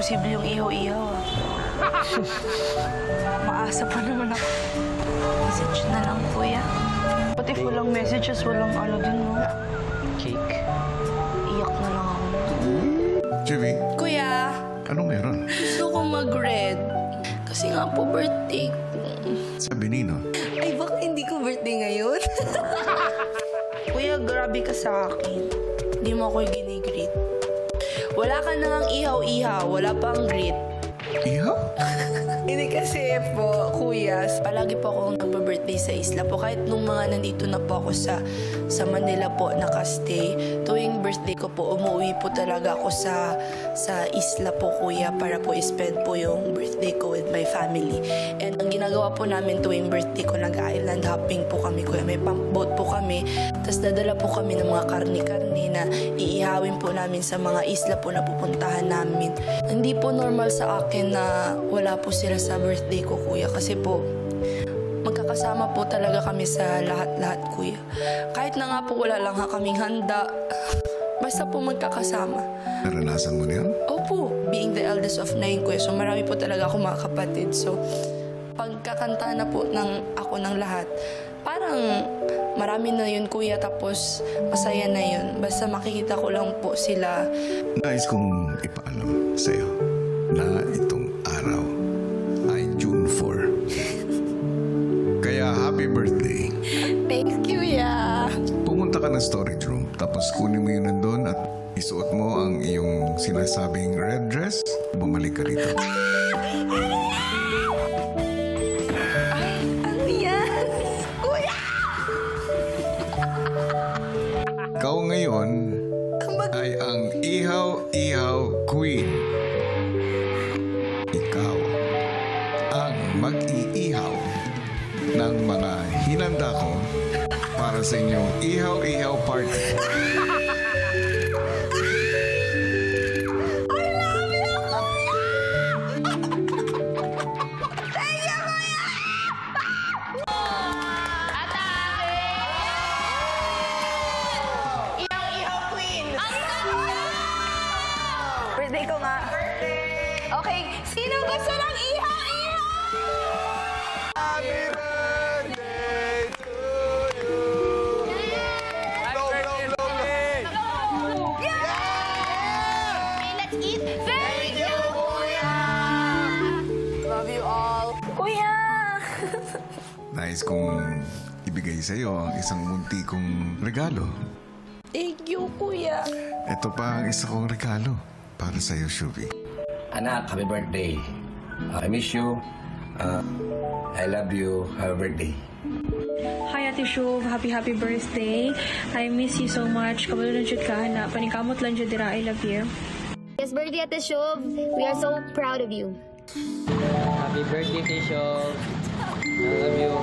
posible yung ihaw-ihaw, ah. Maasa pa naman ako. Message na lang, kuya. Pati walang messages, walang ano din, no? Cake. Iyak na lang ako. Jimmy, Kuya, anong meron? gusto ko mag-red. Kasi nga po birthday ko. Sabi Nino. Ay, baka hindi ko birthday ngayon. Kuya, grabe ka sa akin. Hindi mo ako ginigreet. Wala ka nang ihaw-ihaw, wala pang greet. Ihaw? Hindi kasi po, kuya, palagi po akong nagpa-birthday sa isla po. Kahit nung mga nandito na po ako sa Manila po, nakastay, tuwing birthday ko po, umuwi po talaga ako sa isla po, kuya, para po spend po yung birthday ko with my family. And ang ginagawa po namin tuwing birthday ko, nag-island hopping po kami, kuya. May pump boat po kami. Tapos dadala po kami ng mga karni-karni na iihawin po namin sa mga isla po na pupuntahan namin. Hindi po normal sa akin na wala po sila sa birthday ko, kuya. Kasi po, magkakasama po talaga kami sa lahat-lahat, kuya. Kahit na nga po wala lang kaming handa, basta po magkakasama. Naranasan mo na yan? Opo, being the eldest of 9, kuya. So marami po talaga ako mga kapatid. So pagkakanta na po ako ng lahat, parang marami na yun, kuya. Tapos masaya na yun. Basta makikita ko lang po sila. Nais kong ipaalam sa'yo na itong araw ay June 4. Kaya happy birthday. Thank you, ya. Pumunta ka ng storage room, tapos kunin mo yun nandun at isuot mo ang iyong sinasabing red dress. Bumalik ka rito. Ano yan? Kuya! Ikaw ngayon ay ang ihaw-ihaw queen. Ikaw ang mag-iihaw ng mga hinanda ko para sa inyong ihaw-ihaw party. Birthday ko nga. Okay, sino gusto ng ihaw-ihaw? Happy birthday to you! Blow, blow, blow, blow! Okay, let's eat. Thank you, Kuya! Love you all. Kuya! Nais kong ibigay sa iyo ang isang munti kong regalo. Thank you, kuya. Ito pa ang isa kong regalo para sa iyo, Shubi. Anak, happy birthday. I miss you. I love you. Happy birthday. Hi, Ate Shuv. Happy birthday. I miss you so much. Kabalo lang jud ka na. Paningkamot lang jud dira. I love you. Yes, birthday Ate Shov. We are so proud of you. Happy birthday, Tisho. I love you.